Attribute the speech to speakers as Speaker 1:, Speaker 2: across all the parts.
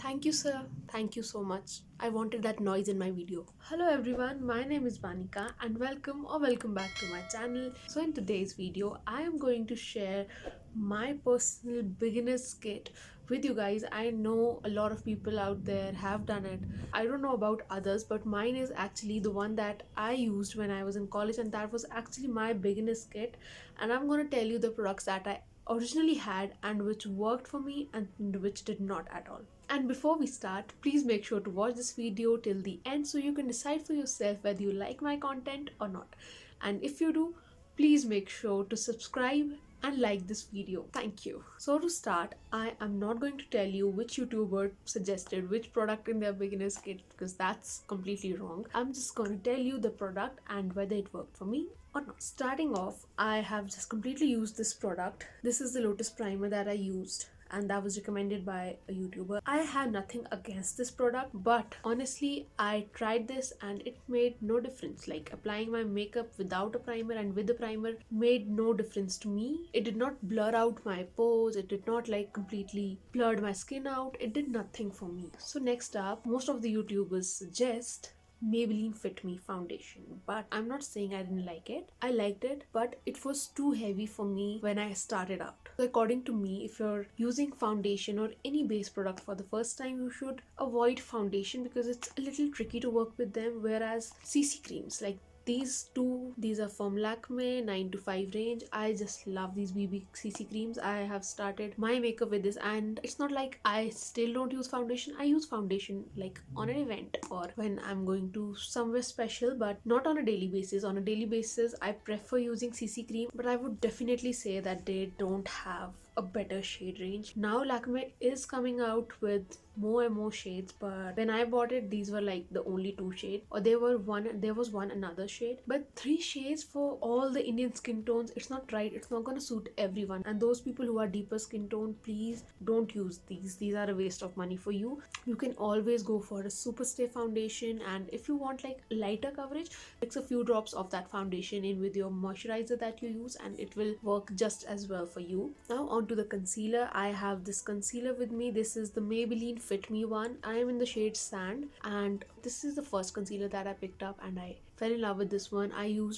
Speaker 1: Thank you, sir. Thank you so much. I wanted that noise in my video. Hello everyone, my name is Banika and welcome back to my channel. So in today's video, I am going to share my personal beginner's kit with you guys. I know a lot of people out there have done it. I don't know about others, but mine is actually the one that I used when I was in college, and that was actually my beginner's kit. And I'm going to tell you the products that I originally had and which worked for me and which did not at all. And before we start, please make sure to watch this video till the end so you can decide for yourself whether you like my content or not. And if you do, please make sure to subscribe and like this video. Thank you. So to start, I am not going to tell you which YouTuber suggested which product in their beginner's kit, because that's completely wrong. I'm just going to tell you the product and whether it worked for me or not. Starting off, I have just completely used this product. This is the Lotus primer that I used, and that was recommended by a YouTuber. I have nothing against this product, but honestly I tried this and it made no difference. Like, applying my makeup without a primer and with the primer made no difference to me. It did not blur out my pores, it did not like completely blurred my skin out, it did nothing for me. So next up, most of the YouTubers suggest Maybelline Fit Me foundation, but I'm not saying I didn't like it. I liked it, but it was too heavy for me when I started out. So according to me, if you're using foundation or any base product for the first time, you should avoid foundation because it's a little tricky to work with them, whereas CC creams like these are from Lakme 9 to 5 range. I just love these BB CC creams. I have started my makeup with this, and it's not like I still don't use foundation. I use foundation like on an event or when I'm going to somewhere special, but not on a daily basis. On a daily basis, I prefer using CC cream, but I would definitely say that they don't have a better shade range. Now Lakme is coming out with more and more shades, but when I bought it, these were like the only two shades, or there was one another shade, but three shades for all the Indian skin tones. It's not right. It's not gonna suit everyone, and those people who are deeper skin tone, please don't use these are a waste of money for you. You can always go for a Superstay foundation, and if you want like lighter coverage, mix a few drops of that foundation in with your moisturizer that you use and it will work just as well for you. Now on to the concealer. I have this concealer with me. This is the Maybelline Fit Me one. I am in the shade Sand, and this is the first concealer that I picked up and I fell in love with this one.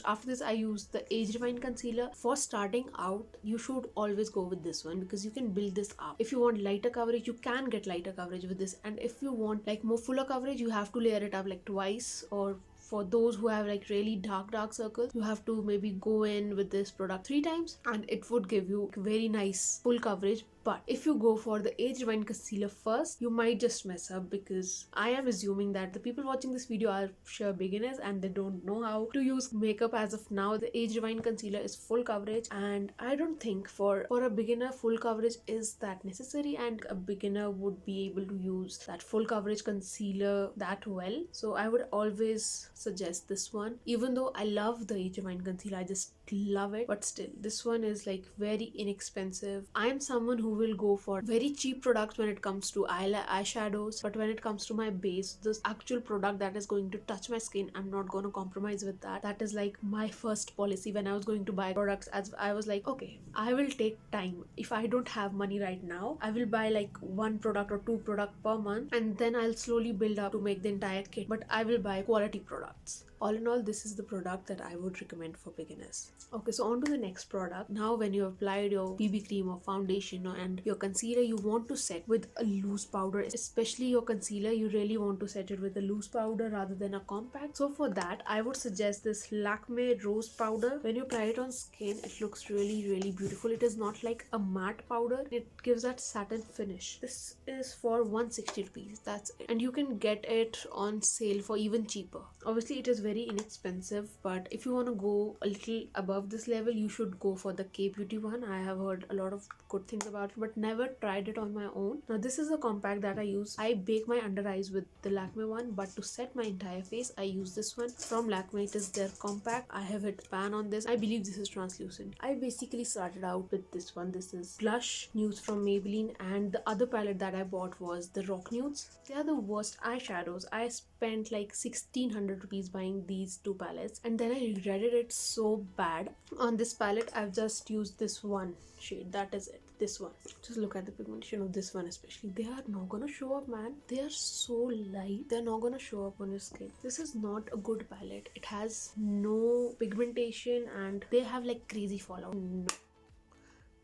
Speaker 1: After this I used the Age Rewind concealer. For starting out, you should always go with this one because you can build this up. If you want lighter coverage, you can get lighter coverage with this, and if you want like more fuller coverage, you have to layer it up like twice. Or for those who have like really dark circles, you have to maybe go in with this product 3 times and it would give you very nice full coverage. But if you go for the Age Rewind concealer first, you might just mess up, because I am assuming that the people watching this video are sure beginners and they don't know how to use makeup as of now. The Age Rewind concealer is full coverage, and I don't think for a beginner full coverage is that necessary, and a beginner would be able to use that full coverage concealer that well. So I would always suggest this one. Even though I love the Age Rewind concealer, I just love it, but still this one is like very inexpensive. I am someone who will go for very cheap products when it comes to eyeshadows, but when it comes to my base, this actual product that is going to touch my skin, I'm not going to compromise with that. That is like my first policy when I was going to buy products. As I was like, okay, I will take time. If I don't have money right now, I will buy like 1 product or 2 products per month, and then I'll slowly build up to make the entire kit, but I will buy quality products. All in all, this is the product that I would recommend for beginners. Okay, so on to the next product. Now when you applied your BB cream or foundation and your concealer, you want to set with a loose powder. Especially your concealer, you really want to set it with a loose powder rather than a compact. So for that, I would suggest this Lakme Rose powder. When you apply it on skin, it looks really beautiful. It is not like a matte powder. It gives that satin finish. This is for 160 rupees. That's it. And you can get it on sale for even cheaper. Obviously, it is very inexpensive, but if you want to go a little above this level, you should go for the K Beauty one. I have heard a lot of good things about it, but never tried it on my own. Now this is a compact that I use. I bake my under eyes with the Lakme one, but to set my entire face, I use this one from Lakme. It is their compact. I have hit pan on this. I believe this is translucent. I basically started out with this one. This is Blush Nudes from Maybelline, and the other palette that I bought was the Rock Nudes. They are the worst eyeshadows. I spent like 1600 rupees buying these 2 palettes, and then I regretted it so bad. On this palette, I've just used this one shade. That is it. this one. Just look at the pigmentation of this one especially. They are not gonna show up, man. They are so light. They're not gonna show up on your skin. This is not a good palette. It has no pigmentation and they have like crazy fallout. No.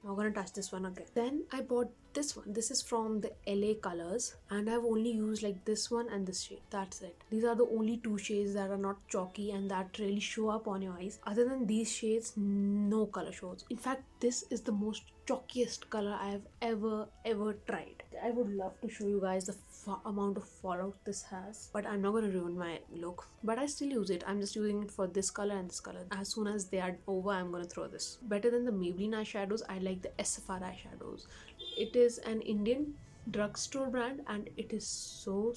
Speaker 1: Not gonna touch this one again. Then I bought this one. This is from the LA Colors and I've only used like this one and this shade. That's it. These are the only two shades that are not chalky and that really show up on your eyes. Other than these shades, no color shows. In fact, this is the most chalkiest color I have ever tried. I would love to show you guys the amount of fallout this has, but I'm not gonna ruin my look. But I still use it. I'm just using it for this color and this color. As soon as they are over, I'm gonna throw this. Better than the Maybelline eyeshadows, I like the SFR eyeshadows. It is an Indian drugstore brand and it is so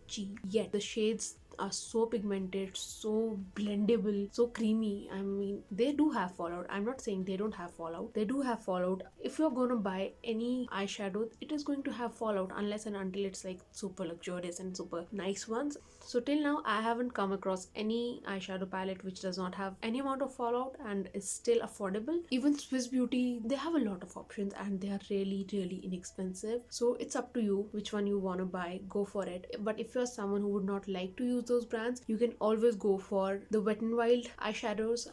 Speaker 1: cheap, yet the shades are so pigmented, so blendable, so creamy. I mean, they do have fallout. I'm not saying they don't have fallout. They do have fallout. If you're gonna buy any eyeshadow, it is going to have fallout unless and until it's like super luxurious and super nice ones. So till now, I haven't come across any eyeshadow palette which does not have any amount of fallout and is still affordable. Even Swiss Beauty, they have a lot of options and they are really inexpensive. So it's up to you which one you want to buy. Go for it. But if you're someone who would not like to use those brands, you can always go for the Wet n Wild eyeshadows.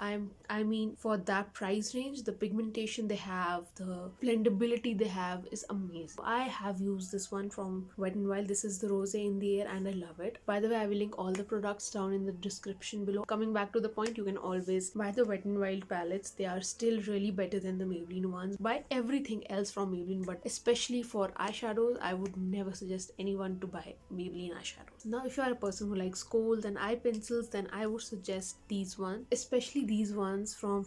Speaker 1: I mean, for that price range, the pigmentation they have, the blendability they have is amazing. I have used this one from Wet n Wild. This is the Rose in the Air and I love it. By the way, I will link all the products down in the description below. Coming back to the point, you can always buy the Wet n Wild palettes. They are still really better than the Maybelline ones. Buy everything else from Maybelline, but especially for eyeshadows, I would never suggest anyone to buy Maybelline eyeshadows. Now, if you are a person who likes Kohl and eye pencils, then I would suggest these ones, especially these ones from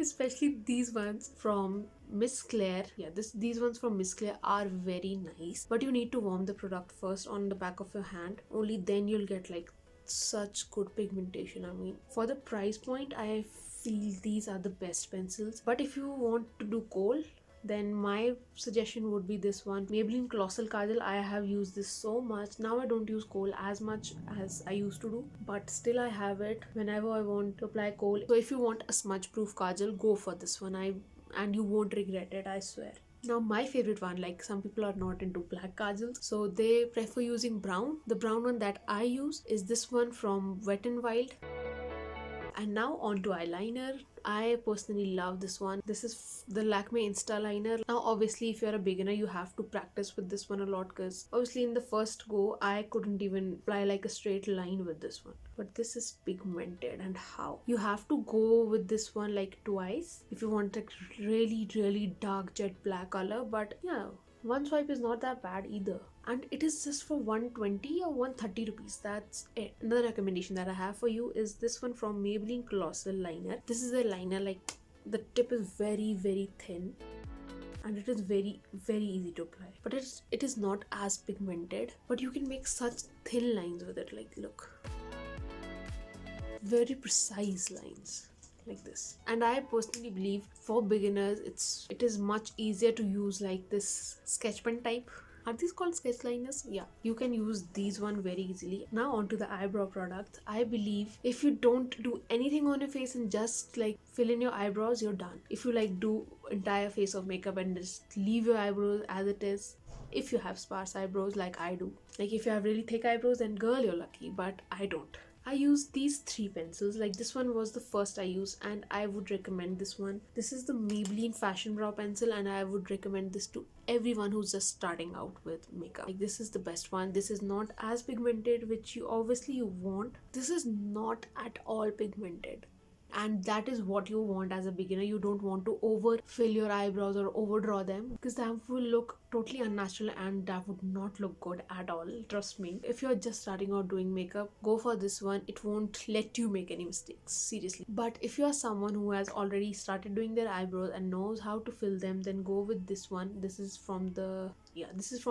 Speaker 1: especially these ones from Miss Claire. Yeah, these ones from Miss Claire are very nice, but you need to warm the product first on the back of your hand. Only then you'll get like such good pigmentation. I mean, for the price point, I feel these are the best pencils. But if you want to do Kohl, then my suggestion would be this one, Maybelline Colossal Kajal. I have used this so much. Now I don't use Kohl as much as I used to do, but still I have it whenever I want to apply Kohl. So if you want a smudge proof kajal, go for this one. And you won't regret it, I swear. Now my favorite one, like some people are not into black kajals, so they prefer using brown. The brown one that I use is this one from Wet n Wild. And now on to eyeliner. I personally love this one. This is the Lakme Insta Liner. Now obviously if you're a beginner, you have to practice with this one a lot, because obviously in the first go I couldn't even apply like a straight line with this one. But this is pigmented, and how? You have to go with this one like twice if you want like really dark jet black color. But yeah, one swipe is not that bad either. And it is just for 120 or 130 rupees. That's it. Another recommendation that I have for you is this one from Maybelline Colossal Liner. This is a liner, like the tip is very thin and it is very easy to apply. But it is not as pigmented, but you can make such thin lines with it. Like, look, very precise lines like this. And I personally believe for beginners, it is much easier to use like this sketch pen type. Are these called sketch liners? Yeah, you can use these one very easily. Now on to the eyebrow products. I believe if you don't do anything on your face and just like fill in your eyebrows, you're done. If you like do entire face of makeup and just leave your eyebrows as it is, if you have sparse eyebrows like I do, like if you have really thick eyebrows, then girl, you're lucky. But I don't. I use these three pencils. Like this one was the first I used and I would recommend this one. This is the Maybelline Fashion Brow Pencil and I would recommend this to everyone who's just starting out with makeup. Like this is the best one. This is not as pigmented, which you obviously want. This is not at all pigmented. And that is what you want as a beginner. You don't want to overfill your eyebrows or overdraw them, because that will look totally unnatural and that would not look good at all. Trust me. If you're just starting out doing makeup, go for this one. It won't let you make any mistakes, seriously. But if you are someone who has already started doing their eyebrows and knows how to fill them, then go with this one. This is from the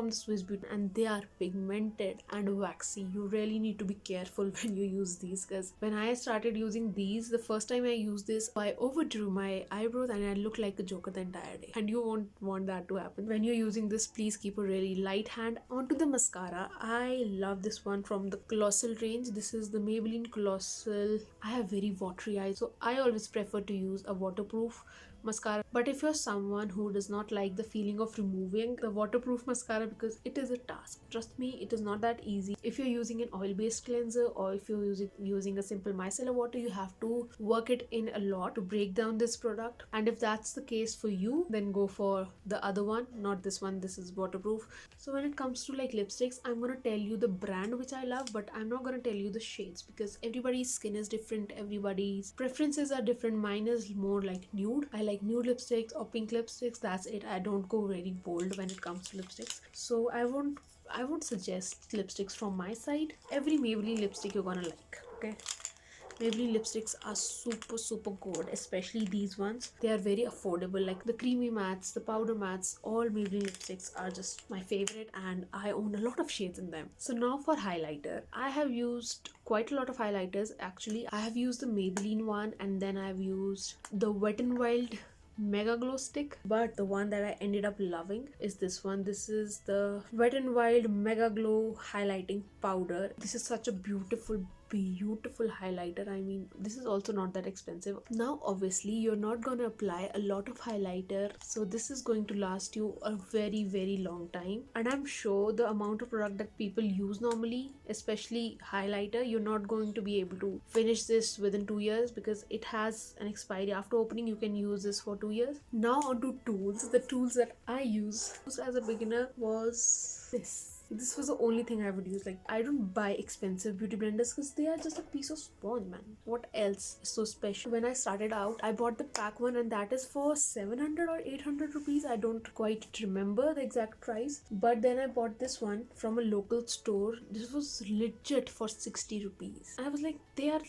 Speaker 1: Swiss Beauty and they are pigmented and waxy. You really need to be careful when you use these, because when I started using these, the first time I used this, I overdrew my eyebrows and I looked like a joker the entire day, and you won't want that to happen. When you're using this, please keep a really light hand. Onto the mascara. I love this one from the Colossal range. This is the Maybelline Colossal. I have very watery eyes, so I always prefer to use a waterproof mascara. But if you're someone who does not like the feeling of removing the waterproof mascara, because it is a task, trust me, it is not that easy. If you're using an oil-based cleanser, or if you're using a simple micellar water, you have to work it in a lot to break down this product. And if that's the case for you, then go for the other one, not this one. This is waterproof. So when it comes to like lipsticks, I'm gonna tell you the brand which I love, but I'm not gonna tell you the shades because everybody's skin is different, everybody's preferences are different. Mine is more like nude. I like nude lipsticks or pink lipsticks. That's it. I don't go very bold when it comes to lipsticks. So I won't suggest lipsticks from my side. Every Maybelline lipstick you're gonna like, okay? Maybelline lipsticks are super good, especially these ones. They are very affordable, like the creamy mattes, the powder mattes. All Maybelline lipsticks are just my favorite, and I own a lot of shades in them. So now for highlighter, I have used quite a lot of highlighters. Actually, I have used the Maybelline one, and then I've used the Wet n Wild MegaGlo stick, but the one that I ended up loving is this one. This is the Wet n Wild MegaGlo highlighting powder. This is such a beautiful highlighter. I mean, this is also not that expensive. Now obviously you're not going to apply a lot of highlighter, so this is going to last you a very long time. And I'm sure the amount of product that people use normally, especially highlighter, you're not going to be able to finish this within 2 years because it has an expiry. After opening, you can use this for 2 years. Now onto tools. The tools that I used as a beginner was this was the only thing I would use. Like, I don't buy expensive beauty blenders because they are just a piece of sponge, man. What else is so special? When I started out, I bought the pack one, and that is for 700 or 800 rupees. I don't quite remember the exact price. But then I bought this one from a local store. This was legit for 60 rupees. I was like, they are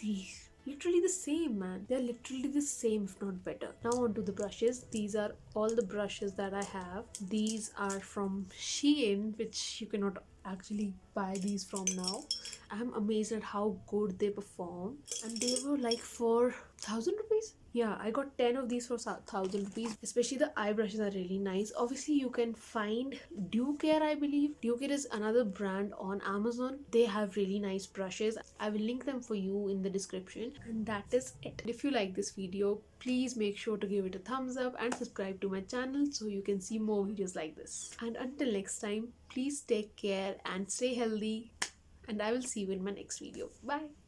Speaker 1: literally the same, man. They're literally the same, if not better. Now onto the brushes. These are all the brushes that I have. These are from Shein, which you cannot actually buy these from now. I'm amazed at how good they perform, and they were like for 1,000 rupees. Yeah, I got 10 of these for 1,000 rupees. Especially the eye brushes are really nice. Obviously, you can find DUcare, I believe. DUcare is another brand on Amazon. They have really nice brushes. I will link them for you in the description. And that is it. If you like this video, please make sure to give it a thumbs up and subscribe to my channel so you can see more videos like this. And until next time, please take care and stay healthy. And I will see you in my next video. Bye.